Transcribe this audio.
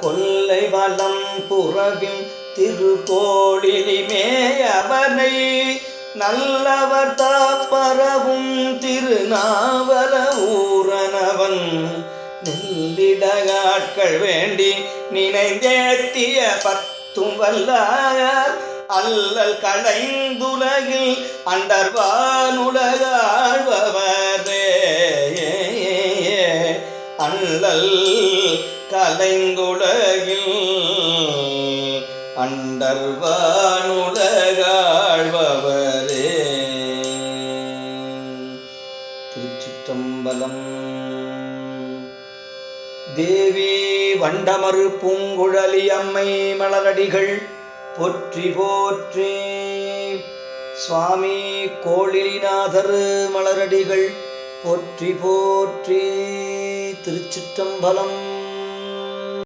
கொல்லை வலம் புறவின் திருக்கோளிலிமேயவனை நல்லவர் தாப்பரவும் திருநாவல ஊரனவன் நெல்லிடகாட்கள் வேண்டி நினைந்தேத்திய பத்தும் வல்லார் அல்லல் களைந்துலகில் அண்டர்வானுலகாழ்பவரே அல்லல் கலைந்துலகில் அண்டர்வானுலகாழ்பவரே. திருச்சிற்றம்பலம். தேவி வண்டமரு பூங்குழலி அம்மை மலரடிகள் போற்றி போற்றி. சுவாமி கோளிநாதர் மலரடிகள் போற்றி போற்றி. திருச்சிற்றம்பலம்.